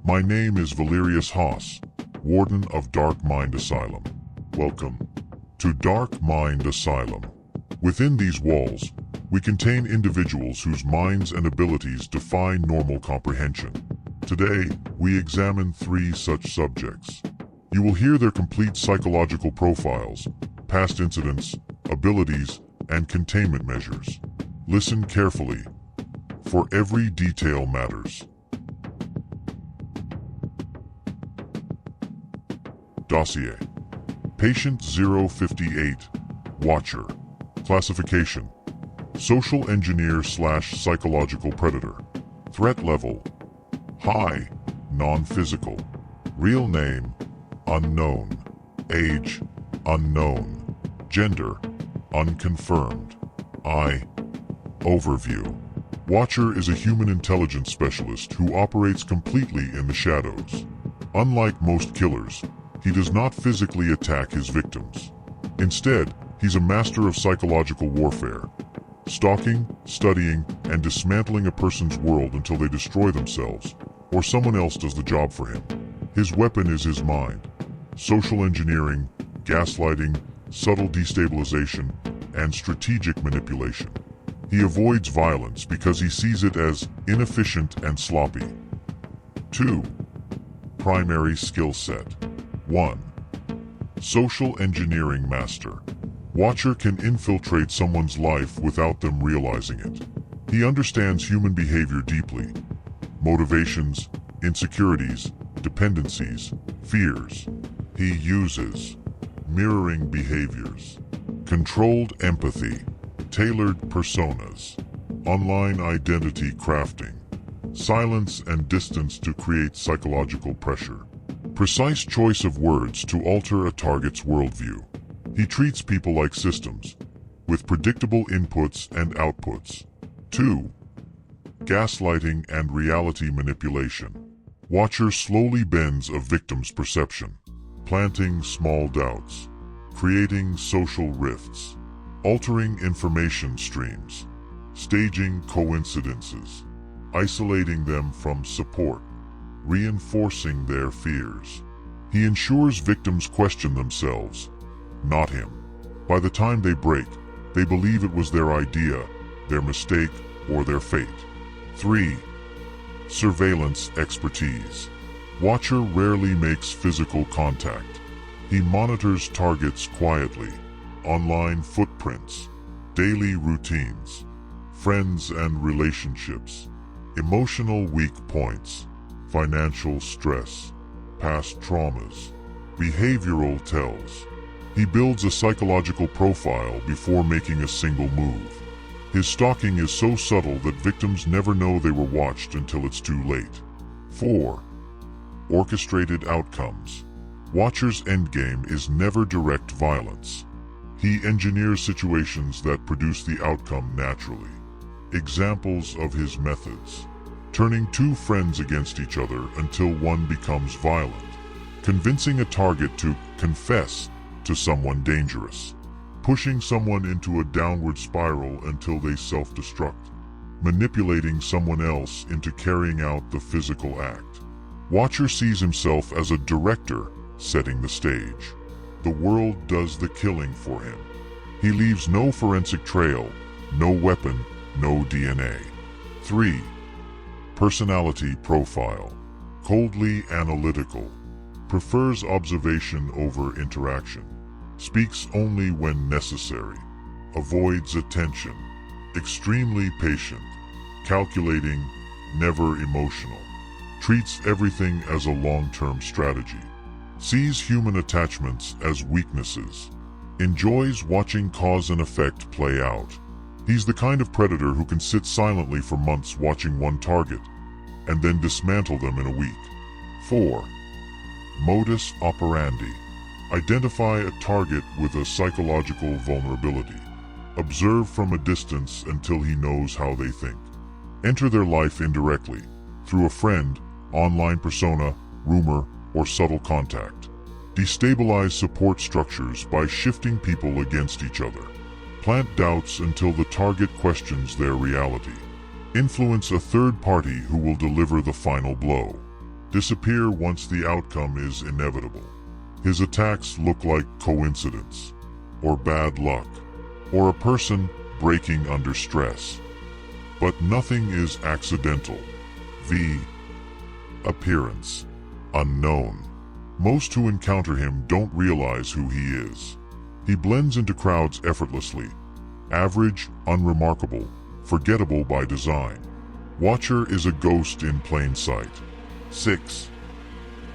My name is Valerius Hoss, Warden of Dark Mind Asylum. Welcome to Dark Mind Asylum. Within these walls, we contain individuals whose minds and abilities defy normal comprehension. Today, we examine 3 such subjects. You will hear their complete psychological profiles, past incidents, abilities, and containment measures. Listen carefully, for every detail matters. Dossier. Patient 058, Watcher. Classification: Social Engineer / Psychological Predator. Threat level: High, non-physical. Real name: unknown. Age: unknown. Gender: unconfirmed. Overview. Watcher is a human intelligence specialist who operates completely in the shadows. Unlike most killers, he does not physically attack his victims. Instead, he's a master of psychological warfare, stalking, studying, and dismantling a person's world until they destroy themselves, or someone else does the job for him. His weapon is his mind. Social engineering, gaslighting, subtle destabilization, and strategic manipulation. He avoids violence because he sees it as inefficient and sloppy. 2. Primary skill set. 1. Social engineering master. Watcher can infiltrate someone's life without them realizing it. He understands human behavior deeply. Motivations, insecurities, dependencies, fears. He uses mirroring behaviors, controlled empathy, tailored personas, online identity crafting, silence and distance to create psychological pressure. Precise choice of words to alter a target's worldview. He treats people like systems, with predictable inputs and outputs. 2. Gaslighting and reality manipulation. Watcher slowly bends a victim's perception, planting small doubts, creating social rifts, altering information streams, staging coincidences, isolating them from support, reinforcing their fears. He ensures victims question themselves, not him. By the time they break, they believe it was their idea, their mistake, or their fate. 3. Surveillance expertise. Watcher rarely makes physical contact. He monitors targets quietly, online footprints, daily routines, friends and relationships, emotional weak points, financial stress, past traumas, behavioral tells. He builds a psychological profile before making a single move. His stalking is so subtle that victims never know they were watched until it's too late. 4. Orchestrated outcomes. Watcher's endgame is never direct violence. He engineers situations that produce the outcome naturally. Examples of his methods: turning 2 friends against each other until one becomes violent, convincing a target to confess to someone dangerous, pushing someone into a downward spiral until they self-destruct, manipulating someone else into carrying out the physical act. Watcher sees himself as a director setting the stage. The world does the killing for him. He leaves no forensic trail, no weapon, no DNA. 3. Personality profile. Coldly analytical. Prefers observation over interaction. Speaks only when necessary. Avoids attention. Extremely patient. Calculating, never emotional. Treats everything as a long-term strategy. Sees human attachments as weaknesses. Enjoys watching cause and effect play out. He's the kind of predator who can sit silently for months watching one target, and then dismantle them in a week. 4. Modus operandi. Identify a target with a psychological vulnerability. Observe from a distance until he knows how they think. Enter their life indirectly, through a friend, online persona, rumor, or subtle contact. Destabilize support structures by shifting people against each other. Plant doubts until the target questions their reality. Influence a third party who will deliver the final blow. disappear once the outcome is inevitable. His attacks look like coincidence, or bad luck, or a person breaking under stress. But nothing is accidental. V. Appearance. Unknown. Most who encounter him don't realize who he is. He blends into crowds effortlessly. Average, unremarkable, forgettable by design. Watcher is a ghost in plain sight. 6.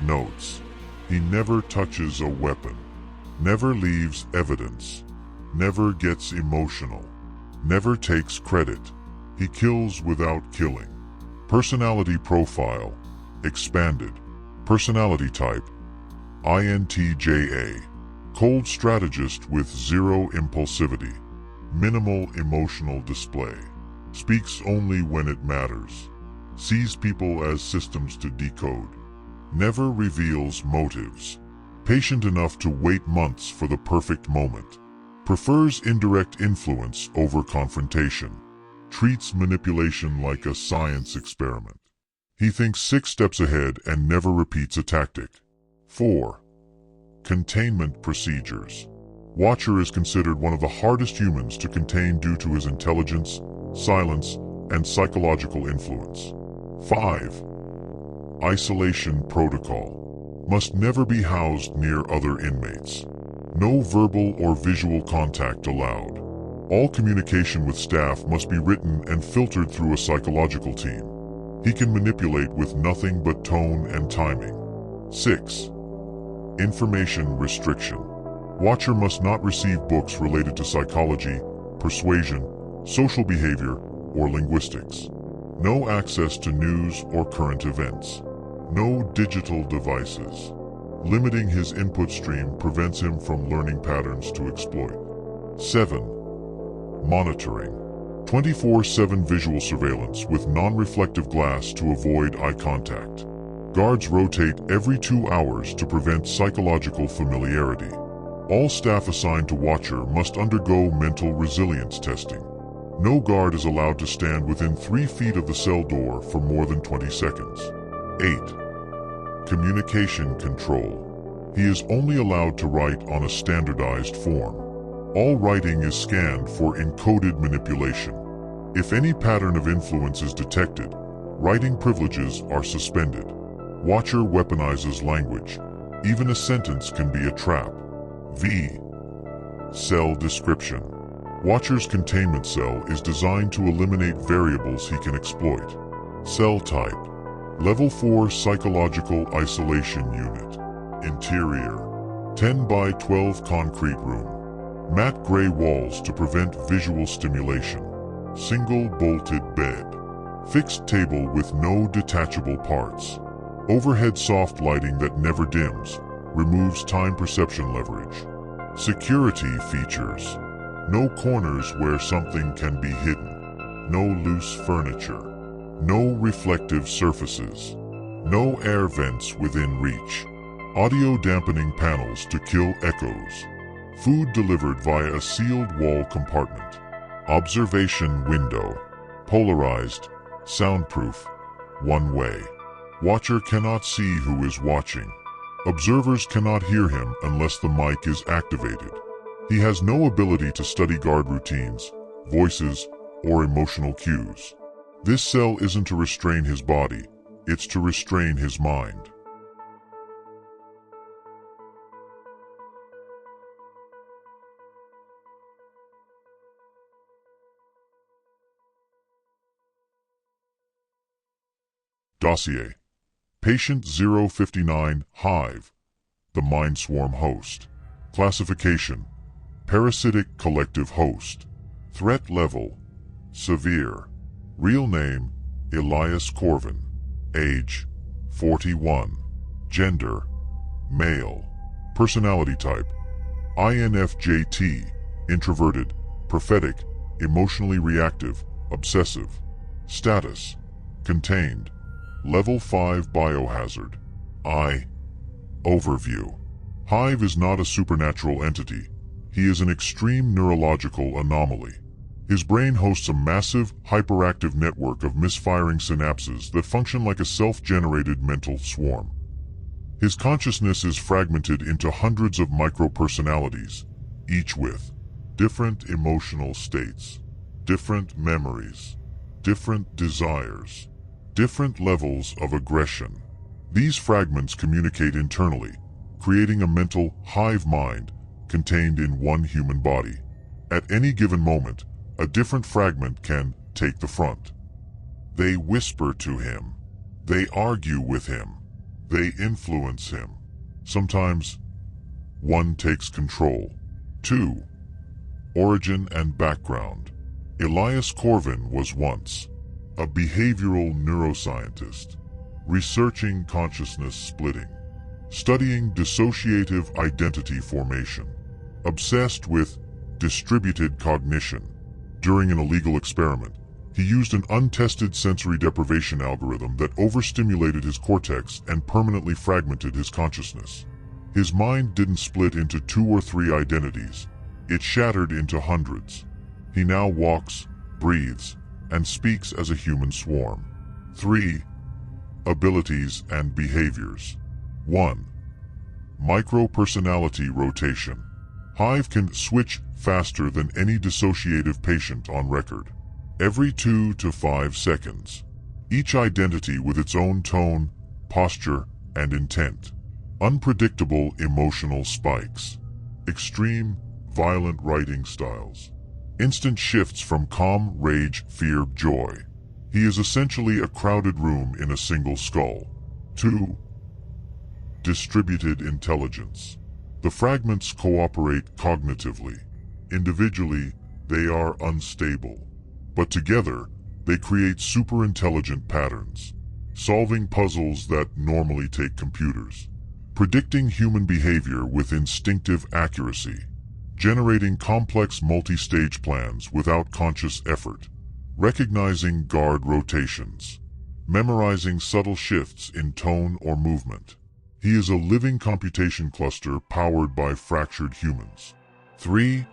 Notes. He never touches a weapon. Never leaves evidence. Never gets emotional. Never takes credit. He kills without killing. Personality profile. Expanded. Personality type. INTJA. Cold strategist with zero impulsivity. Minimal emotional display. Speaks only when it matters. Sees people as systems to decode. Never reveals motives. Patient enough to wait months for the perfect moment. Prefers indirect influence over confrontation. Treats manipulation like a science experiment. He thinks 6 steps ahead and never repeats a tactic. 4. Containment procedures. Watcher is considered one of the hardest humans to contain due to his intelligence, silence, and psychological influence. 5. Isolation protocol. Must never be housed near other inmates. No verbal or visual contact allowed. All communication with staff must be written and filtered through a psychological team. He can manipulate with nothing but tone and timing. 6. Information restriction. Watcher must not receive books related to psychology, persuasion, social behavior, or linguistics. No access to news or current events. No digital devices. Limiting his input stream prevents him from learning patterns to exploit. 7. Monitoring. 24/7 visual surveillance with non-reflective glass to avoid eye contact. Guards rotate every 2 hours to prevent psychological familiarity. All staff assigned to Watcher must undergo mental resilience testing. No guard is allowed to stand within 3 feet of the cell door for more than 20 seconds. 8. Communication control. He is only allowed to write on a standardized form. All writing is scanned for encoded manipulation. If any pattern of influence is detected, writing privileges are suspended. Watcher weaponizes language. Even a sentence can be a trap. V. Cell description. Watcher's containment cell is designed to eliminate variables he can exploit. Cell type. Level 4 Psychological Isolation Unit. Interior. 10 by 12 concrete room. Matte gray walls to prevent visual stimulation. Single bolted bed. Fixed table with no detachable parts. Overhead soft lighting that never dims. Removes time perception leverage. Security features. No corners where something can be hidden. No loose furniture. No reflective surfaces. No air vents within reach. Audio dampening panels to kill echoes. Food delivered via a sealed wall compartment. Observation window. Polarized. Soundproof. One way. Watcher cannot see who is watching. Observers cannot hear him unless the mic is activated. He has no ability to study guard routines, voices, or emotional cues. This cell isn't to restrain his body, it's to restrain his mind. Dossier. Patient 059, Hive. The Mind Swarm Host. Classification. Parasitic Collective Host. Threat Level. Severe. Real name, Elias Corvin. Age, 41. Gender, male. Personality type, INFJT, introverted, prophetic, emotionally reactive, obsessive. Status, contained. Level 5 biohazard. Overview. Hive is not a supernatural entity. He is an extreme neurological anomaly. His brain hosts a massive, hyperactive network of misfiring synapses that function like a self-generated mental swarm. His consciousness is fragmented into hundreds of micro-personalities, each with different emotional states, different memories, different desires, different levels of aggression. These fragments communicate internally, creating a mental hive mind contained in one human body. At any given moment, a different fragment can take the front. They whisper to him. They argue with him. They influence him. Sometimes, one takes control. 2. Origin and background. Elias Corvin was once a behavioral neuroscientist, researching consciousness splitting, studying dissociative identity formation, obsessed with distributed cognition. During an illegal experiment, he used an untested sensory deprivation algorithm that overstimulated his cortex and permanently fragmented his consciousness. His mind didn't split into 2 or 3 identities. It shattered into hundreds. He now walks, breathes, and speaks as a human swarm. 3. Abilities and behaviors. 1. Micro-personality rotation. Hive can switch faster than any dissociative patient on record. Every 2 to 5 seconds. Each identity with its own tone, posture, and intent. Unpredictable emotional spikes. Extreme, violent writing styles. Instant shifts from calm, rage, fear, joy. He is essentially a crowded room in a single skull. 2. Distributed intelligence. The fragments cooperate cognitively. Individually, they are unstable. But together, they create superintelligent patterns, solving puzzles that normally take computers, predicting human behavior with instinctive accuracy, generating complex multi-stage plans without conscious effort, recognizing guard rotations, memorizing subtle shifts in tone or movement. He is a living computation cluster powered by fractured humans. 3.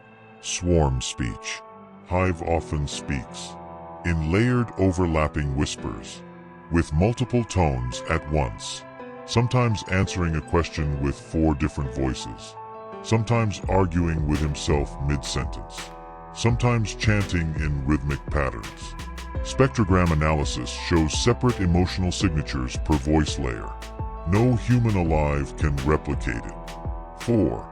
Swarm speech. Hive often speaks in layered, overlapping whispers, with multiple tones at once, sometimes answering a question with 4 different voices, sometimes arguing with himself mid-sentence, sometimes chanting in rhythmic patterns. Spectrogram analysis shows separate emotional signatures per voice layer. No human alive can replicate it. 4.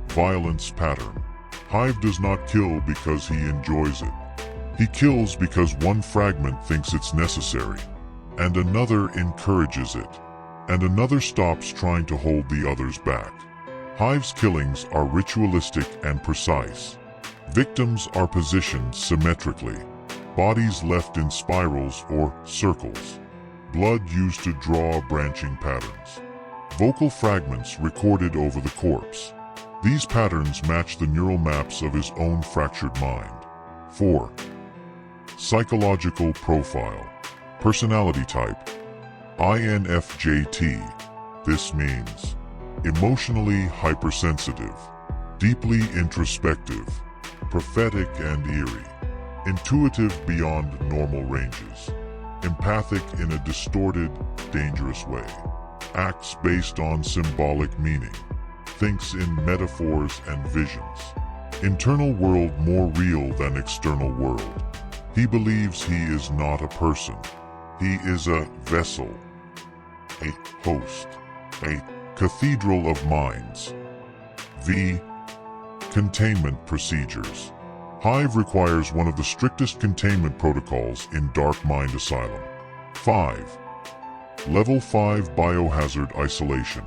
Violence pattern. Hive does not kill because he enjoys it. He kills because one fragment thinks it's necessary, and another encourages it, and another stops trying to hold the others back. Hive's killings are ritualistic and precise. Victims are positioned symmetrically, bodies left in spirals or circles, blood used to draw branching patterns, vocal fragments recorded over the corpse. These patterns match the neural maps of his own fractured mind. 4. Psychological profile. Personality type. INFJT. This means emotionally hypersensitive, deeply introspective, prophetic and eerie, intuitive beyond normal ranges, empathic in a distorted, dangerous way, acts based on symbolic meaning, thinks in metaphors and visions. Internal world more real than external world. He believes he is not a person. He is a vessel, a host, a cathedral of minds. V. Containment procedures. Hive requires one of the strictest containment protocols in Dark Mind Asylum. 5. Level 5 biohazard isolation.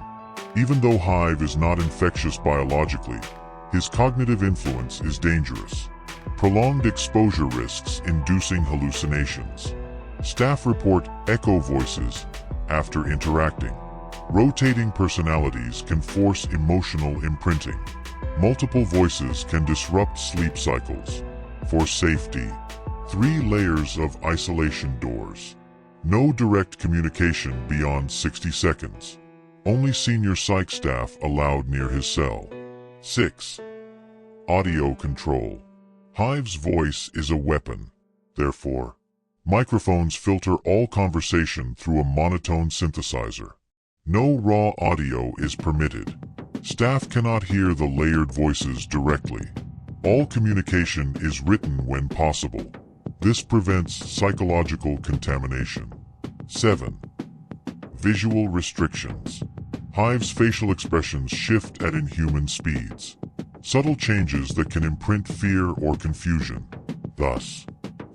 Even though Hive is not infectious biologically, his cognitive influence is dangerous. Prolonged exposure risks inducing hallucinations. Staff report echo voices after interacting. Rotating personalities can force emotional imprinting. Multiple voices can disrupt sleep cycles. For safety, 3 layers of isolation doors. No direct communication beyond 60 seconds. Only senior psych staff allowed near his cell. 6. Audio control. Hive's voice is a weapon. Therefore, microphones filter all conversation through a monotone synthesizer. No raw audio is permitted. Staff cannot hear the layered voices directly. All communication is written when possible. This prevents psychological contamination. 7. Visual restrictions. Hive's facial expressions shift at inhuman speeds. Subtle changes that can imprint fear or confusion. Thus,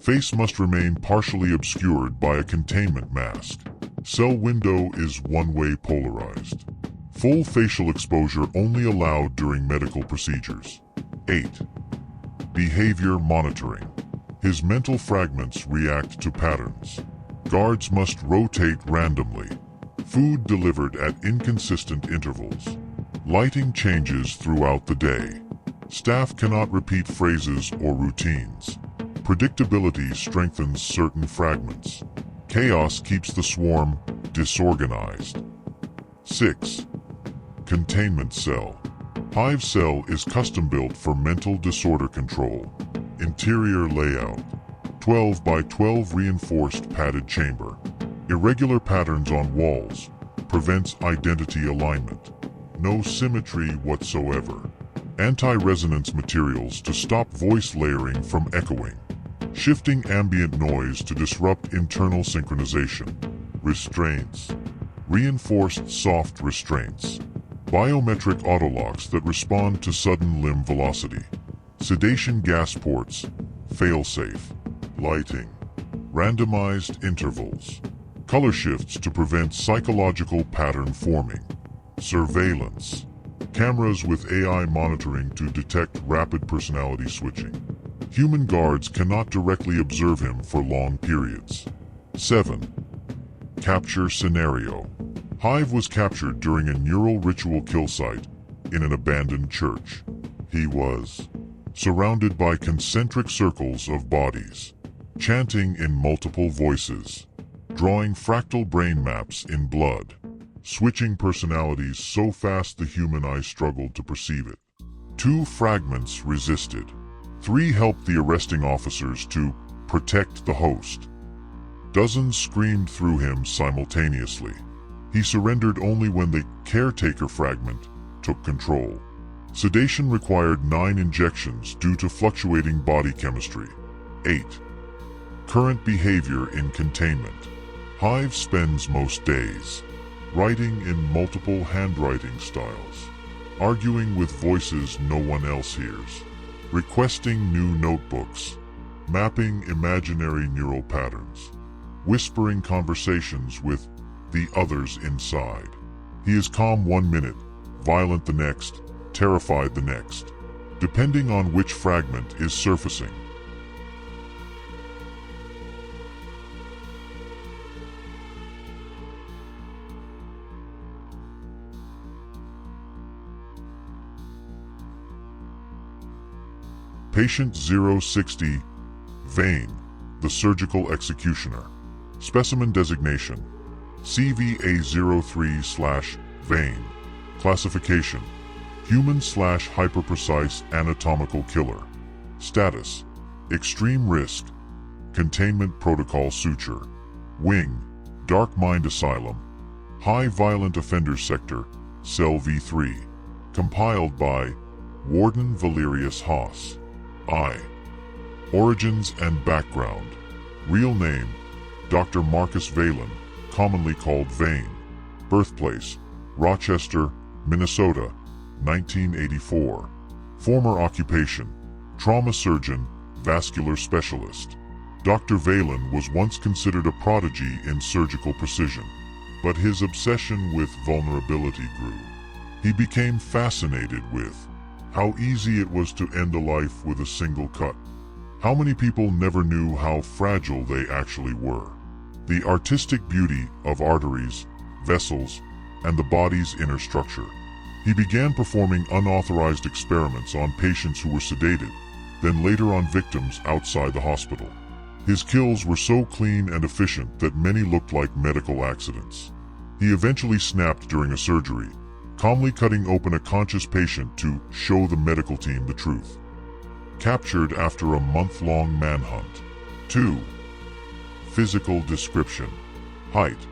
face must remain partially obscured by a containment mask. Cell window is one-way polarized. Full facial exposure only allowed during medical procedures. 8. Behavior monitoring. His mental fragments react to patterns. Guards must rotate randomly. Food delivered at inconsistent intervals. Lighting changes throughout the day. Staff cannot repeat phrases or routines. Predictability strengthens certain fragments. Chaos keeps the swarm disorganized. 6. Containment cell. Hive cell is custom-built for mental disorder control. Interior layout. 12 by 12 reinforced padded chamber. Irregular patterns on walls. Prevents identity alignment. No symmetry whatsoever. Anti-resonance materials to stop voice layering from echoing. Shifting ambient noise to disrupt internal synchronization. Restraints. Reinforced soft restraints. Biometric autolocks that respond to sudden limb velocity. Sedation gas ports. Failsafe. Lighting. Randomized intervals. Color shifts to prevent psychological pattern forming. Surveillance. Cameras with AI monitoring to detect rapid personality switching. Human guards cannot directly observe him for long periods. 7. Capture scenario. Hive was captured during a neural ritual kill site in an abandoned church. He was surrounded by concentric circles of bodies, chanting in multiple voices, drawing fractal brain maps in blood, switching personalities so fast the human eye struggled to perceive it. 2 fragments resisted. 3 helped the arresting officers to protect the host. Dozens screamed through him simultaneously. He surrendered only when the caretaker fragment took control. Sedation required 9 injections due to fluctuating body chemistry. 8. Current behavior in containment. Hive spends most days writing in multiple handwriting styles, arguing with voices no one else hears, requesting new notebooks, mapping imaginary neural patterns, whispering conversations with the others inside. He is calm one minute, violent the next, terrified the next, depending on which fragment is surfacing. Patient 060, Vane, the surgical executioner. Specimen designation, CVA03/Vane. Classification, human/hyperprecise anatomical killer. Status, extreme risk, containment protocol suture. Wing, Dark Mind Asylum. High Violent Offenders Sector, Cell V3. Compiled by Warden Valerius Hoss. Origins and background. Real name, Dr. Marcus Valen, commonly called Vane. Birthplace, Rochester, Minnesota, 1984. Former occupation, trauma surgeon, vascular specialist. Dr. Valen was once considered a prodigy in surgical precision, but his obsession with vulnerability grew. He became fascinated with how easy it was to end a life with a single cut. How many people never knew how fragile they actually were? The artistic beauty of arteries, vessels, and the body's inner structure. He began performing unauthorized experiments on patients who were sedated, then later on victims outside the hospital. His kills were so clean and efficient that many looked like medical accidents. He eventually snapped during a surgery, calmly cutting open a conscious patient to show the medical team the truth. captured after a month-long manhunt. 2. Physical description. Height: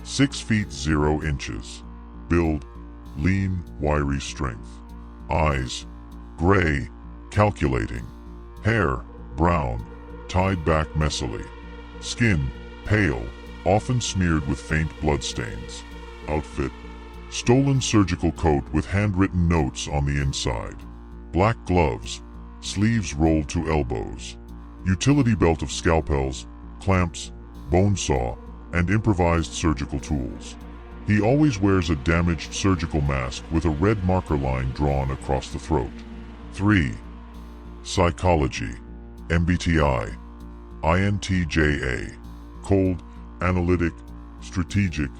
6 feet 0 inches. Build: lean, wiry strength. Eyes: gray, calculating. Hair: brown, tied back messily. Skin: pale, often smeared with faint bloodstains. Outfit: stolen surgical coat with handwritten notes on the inside. Black gloves, sleeves rolled to elbows. Utility belt of scalpels, clamps, bone saw, and improvised surgical tools. He always wears a damaged surgical mask with a red marker line drawn across the throat. 3. Psychology. MBTI. INTJA. Cold, analytic, strategic,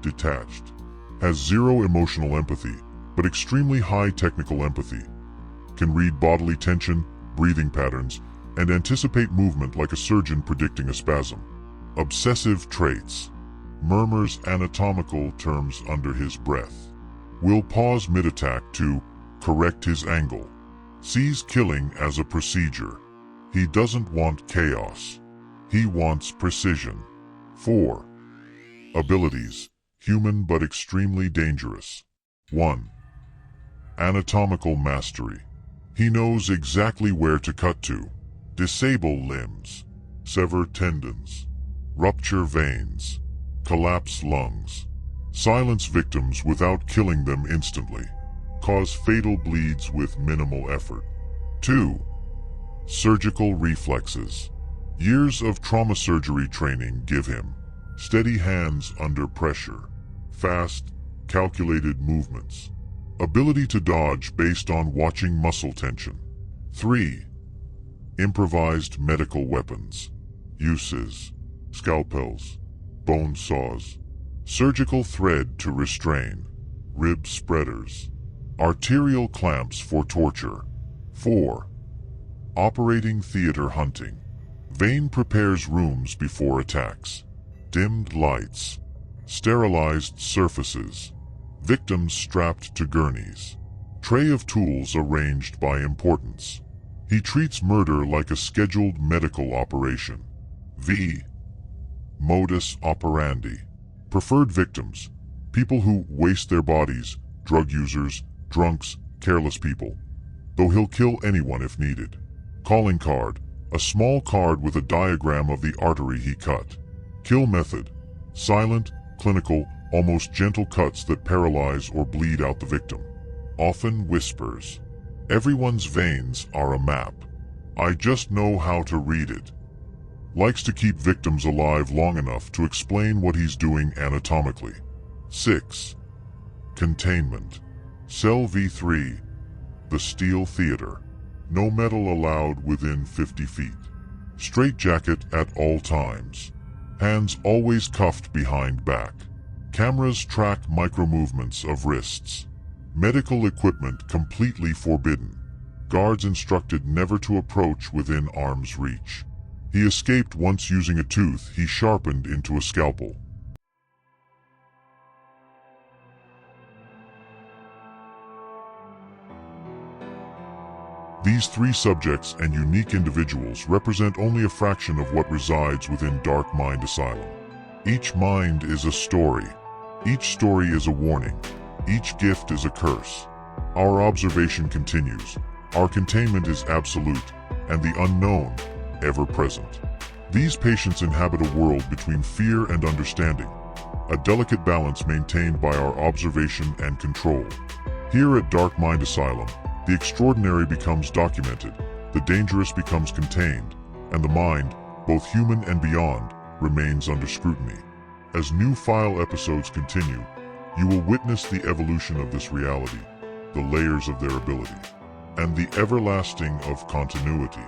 detached. Has zero emotional empathy, but extremely high technical empathy. Can read bodily tension, breathing patterns, and anticipate movement like a surgeon predicting a spasm. Obsessive traits. Murmurs anatomical terms under his breath. Will pause mid-attack to correct his angle. Sees killing as a procedure. He doesn't want chaos. He wants precision. 4. Abilities. Human but extremely dangerous. 1. Anatomical mastery. He knows exactly where to cut to. Disable limbs. Sever tendons. Rupture veins. Collapse lungs. Silence victims without killing them instantly. Cause fatal bleeds with minimal effort. 2. Surgical reflexes. Years of trauma surgery training give him steady hands under pressure, fast, calculated movements, ability to dodge based on watching muscle tension. 3. Improvised medical weapons. Uses: scalpels, bone saws, surgical thread to restrain, rib spreaders, arterial clamps for torture. 4. Operating theater hunting. Vane prepares rooms before attacks. Dimmed lights, sterilized surfaces, victims strapped to gurneys, tray of tools arranged by importance. He treats murder like a scheduled medical operation. V. Modus operandi. Preferred victims: people who waste their bodies, drug users, drunks, careless people. Though he'll kill anyone if needed. Calling card: a small card with a diagram of the artery he cut. Kill method: silent, clinical, almost gentle cuts that paralyze or bleed out the victim. Often whispers. Everyone's veins are a map. I just know how to read it. Likes to keep victims alive long enough to explain what he's doing anatomically. 6. Containment. Cell V3. The Steel Theater. No metal allowed within 50 feet. Straitjacket at all times. Hands always cuffed behind back. Cameras track micro-movements of wrists. Medical equipment completely forbidden. Guards instructed never to approach within arm's reach. He escaped once using a tooth he sharpened into a scalpel. These 3 subjects and unique individuals represent only a fraction of what resides within Dark Mind Asylum. Each mind is a story. Each story is a warning. Each gift is a curse. Our observation continues. Our containment is absolute, and the unknown, ever present. These patients inhabit a world between fear and understanding, a delicate balance maintained by our observation and control. Here at Dark Mind Asylum, the extraordinary becomes documented, the dangerous becomes contained, and the mind, both human and beyond, remains under scrutiny. As new file episodes continue, you will witness the evolution of this reality, the layers of their ability, and the everlasting of continuity.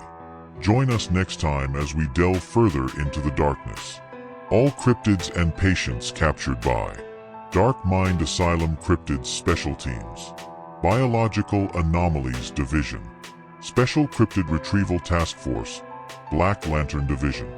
Join us next time as we delve further into the darkness. All cryptids and patients captured by Dark Mind Asylum Cryptids Special Teams. Biological Anomalies Division. Special Cryptid Retrieval Task Force. Black Lantern Division.